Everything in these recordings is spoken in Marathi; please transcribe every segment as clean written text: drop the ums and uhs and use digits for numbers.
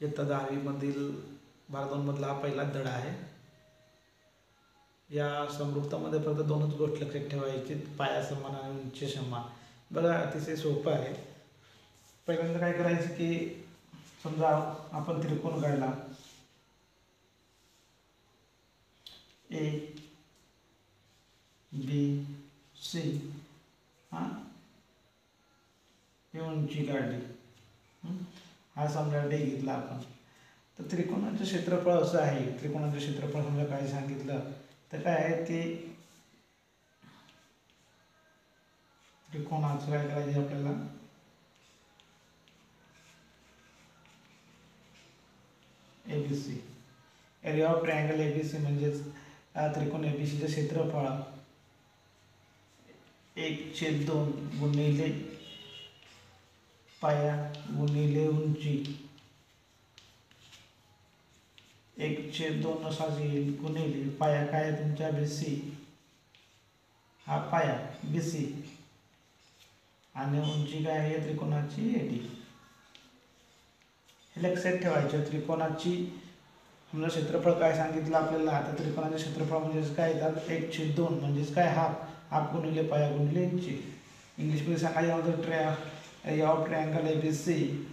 इयत्ता 10वी मधील भाग 2 मधला हा पहिलाच धडा आहे. या समृद्धामध्ये फक्त दोनच गोष्टी लक्षात ठेवायची, पाया समान आणि उंची समान. बघा अतिशय सोपं आहे. पहिल्यांदा काय करायचं की समजा आपण त्रिकोण काढला ए बी सी, हां ही उंची काढली, हा समजा डी घेतला आपण. तर त्रिकोणाचं क्षेत्रफळ असं आहे, त्रिकोणाचं क्षेत्रफळ समजा काय सांगितलं तर काय आहे ते त्रिकोणाचं काय करायचं आपल्याला, ABC area of triangle ABC म्हणजेच त्रिकोण एबीसीचं क्षेत्रफळ 1/2 गुणिले पाया गुणिले उंची 1/2 असाच येईल गुणिले पाया काय तुमच्या बीसी, हा पाया बीसी आणि उंची काय आहे त्रिकोणाची एडी. हे लक्षात ठेवायचं. त्रिकोणाची समजा क्षेत्रफळ काय सांगितलं आपल्याला, आता त्रिकोणाचे क्षेत्रफळ म्हणजेच काय येतात 1/2 म्हणजेच काय हाफ गुणिले पाया गुणिले उंची. इंग्लिशमध्ये सांगायचं तर area of triangle ABC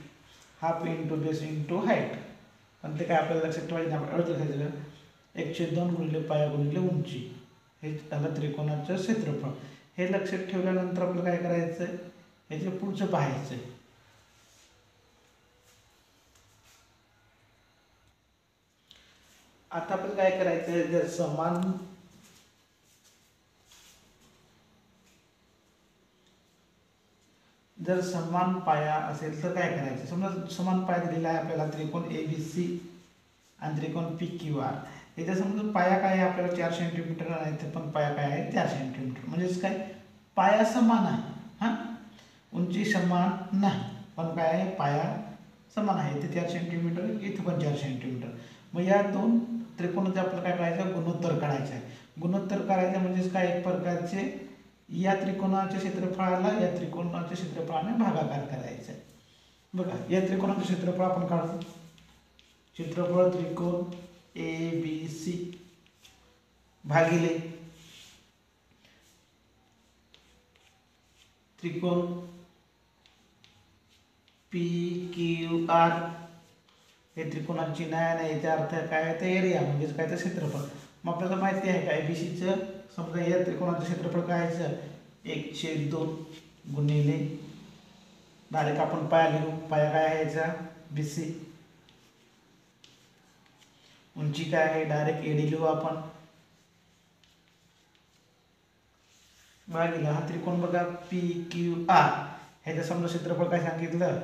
half into base into height. पण ते काय आपल्याला लक्षात ठेवायचं, आपल्याला लक्षात 1/2 गुणिले पाया गुणिले उंची हे झालं त्रिकोणाचं क्षेत्रफळ. हे लक्षात ठेवल्यानंतर आपल्याला काय करायचं आहे, ह्याच्या पुढचं पाहायचं आहे. आता आपण काय करायचं, जर समान पाया असेल तर काय करायचं. समजा समान पाया दिलेला आहे आपल्याला, त्रिकोण एबीसी आणि त्रिकोण पी क्यू आर. याच्या समजा पाया काय आहे आपल्याला 4 सेंटीमीटर आहे, ते पण पाया काय आहे 4 सेंटीमीटर. म्हणजेच काय पाया समान आहे, हां उंची समान नाही, पण काय आहे पाया समान आहे. इथे 4 सेंटीमीटर, इथे पण 4 सेंटीमीटर. मग या दोन त्रिकोणाचे आपल्याला काय करायचं, गुणोत्तर काढायचं आहे. गुणोत्तर करायचं म्हणजेच काय एक प्रकारचे या त्रिकोणाच्या क्षेत्रफळाला या त्रिकोणाच्या क्षेत्रफळाने भागाकार करायचा आहे. बघा या त्रिकोणाचे क्षेत्रफळ आपण काढू. क्षेत्रफळ त्रिकोण ए बी सी भागिले त्रिकोण पी क्यू आर. हे त्रिकोणाची नाही, याचा अर्थ काय आहे ते एरिया म्हणजेच काय तर क्षेत्रफळ. मग आपल्याला माहिती आहे काय एबीसीचं समजा या त्रिकोणाचं क्षेत्रफळ काय आहे 1/2 गुणिले डायरेक्ट आपण पाया लिहू, पाया काय आहे याचा बीसी, उंची काय आहे डायरेक्ट एडी लिहू आपण, भागिले हा त्रिकोण बघा पी क्यू आर. ह्याचं समजा क्षेत्रफळ काय सांगितलं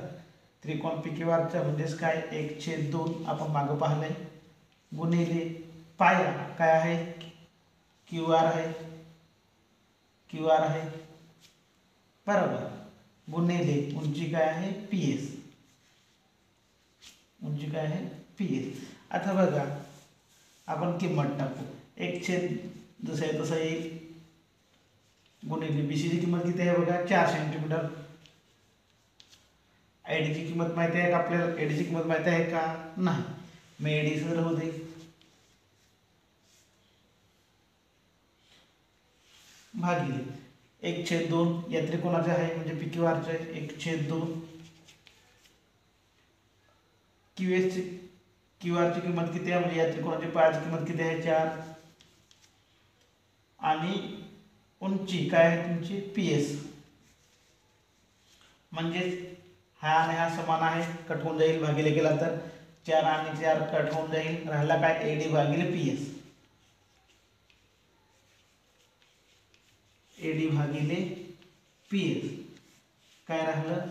त्रिकोण पी क्यू आरचं म्हणजेच काय 1/2 आपण मागं पाहिलंय गुणिले पाया काय आहे क्यू आर आहे, क्यू आर आहे बरोबर, गुणिले उंची काय आहे पी एस, उंची काय आहे पी एस. आता बघा आपण किंमत टाकू, 1/, जसं आहे तसं येईल गुणिले बीसीची किंमत किती आहे बघा 4 सेंटीमीटर. एडीची किंमत माहिती आहे का आपल्याला, एडीची किंमत माहिती आहे का नाही, मग एडी सर राहू दे भागिले 1/2 या त्रिकोणाचे आहे म्हणजे पी क्यू आरचे 1/2 क्यू एस ची क्यू आर ची किंमत किती आहे म्हणजे या त्रिकोणाची पायाची किंमत किती आहे 4 आणि उंची काय आहे तुमची पी एस. म्हणजे हा आणि हा समान आहे, कट होऊन जाईल, भागिले केला तर 4 आणि 4 कट होऊन जाईल, राहिला काय एडी भागिले पी एस, एडी भागिले पी एस काय राहिलं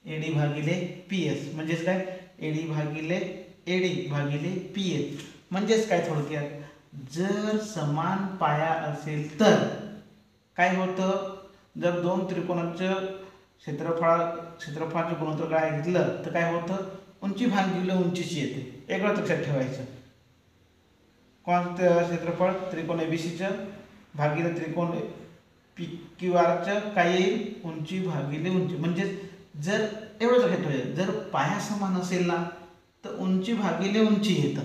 एडी भागिले पी एस. म्हणजेच काय एडी भागिले पी एस. म्हणजेच काय थोडक्यात जर समान पाया असेल तर काय होतं, जर दोन त्रिकोणाचं क्षेत्रफळाचे गुणोत्तर काय घेतलं तर काय होतं उंची भागिले उंचीची येते. एकच लक्षात ठेवायचं कोणतं क्षेत्रफळ त्रिकोण एबीसीचं भागिले त्रिकोण पी क्यू आरचं काय येईल उंची भागिले उंची. म्हणजेच जर एवढंच लक्षात ठेवायचं, जर पाया समान असेल ना तर उंची भागिले उंची येतं.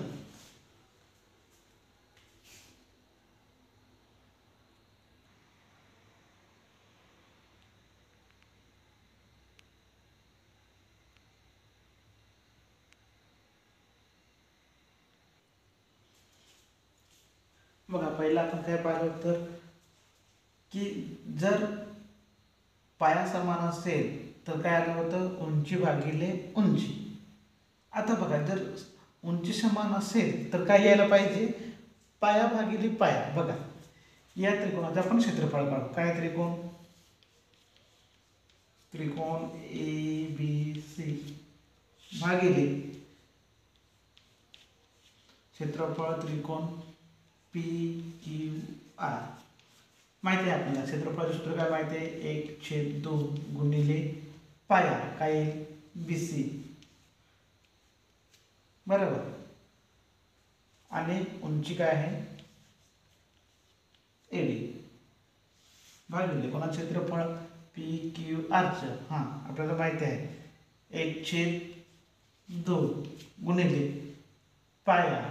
बघा पहिला आपण काय पाहिलं होतं की जर पाया समान असेल तर काय आलं होतं, उंची भागिले उंची. आता बघा जर उंची समान असेल तर काय यायला पाहिजे, पाया भागिले पाया. बघा या त्रिकोणाचं आपण क्षेत्रफळ काढू. काय त्रिकोण, त्रिकोण ABC भागिले क्षेत्रफळ त्रिकोण PQR. माहिती आहे आपल्याला क्षेत्रफळाचं सूत्र काय माहिती आहे, 1/2 गुणिले पाया काय BC बरोबर, आणि उंची काय आहे AD भागिले कोणा क्षेत्रफळ PQRचं. हां आपल्याला माहिती आहे 1/2 गुणिले पाया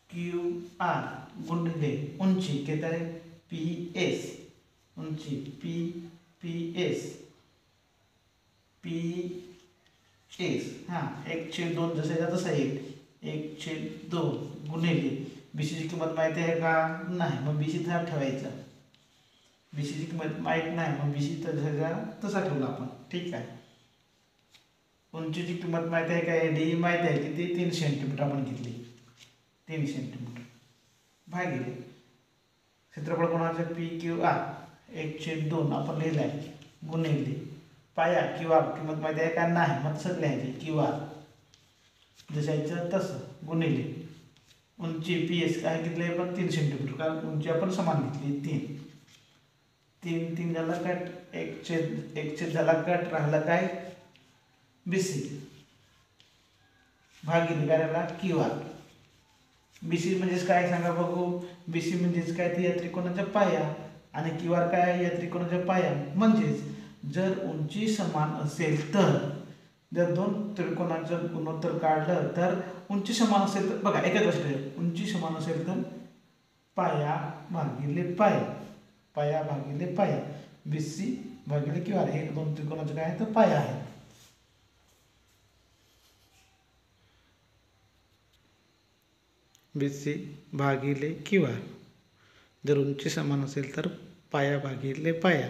QR गुणिले उंची किती आहे PS, उंची PS हां 1/2 जसं आहे तसं येईल, 1/2 गुणिले BCची किंमत माहिती आहे का, नाही, मग BC तसा ठेवायचा. BCची किंमत माहीत नाही मग BC तसा ठेवला आपण, ठीक आहे. उंचीची किंमत माहिती आहे का, D माहिती आहे किती, 3 सेंटीमीटर आपण घेतली, 3 सेंटीमीटर भागिले क्षेत्रफळ कोणाचं PQR 1/2 आपण लिहिलं आहे गुणिले पाया QR किंमत माहिती आहे का, नाही, मग तसंच लिहायची QR जसायचं तसं गुणिले उंची PS काय घेतली पण 3 सेंटीमीटर, कारण उंची आपण समान घेतली 3 3 झाला कट, 1/1 झाला कट, राहिला काय BC भागिले काय राहिला QR. BC म्हणजेच काय सांगा बघू, BC म्हणजेच काय, ते या त्रिकोणाचा पाया, आणि QR काय आहे, या त्रिकोणाचा पाया. म्हणजेच जर उंची समान असेल तर, जर दोन त्रिकोणाचं गुणोत्तर काढलं तर उंची समान असेल तर, बघा एकच गोष्ट, उंची समान असेल तर पाया भागिले पाया, पाया भागिले पाया, BC भागिले QR, हे दोन त्रिकोणाचं काय आहे तर पाया आहे. BC भागिले QR, जर उंची समान असेल तर पाया भागिले पाया.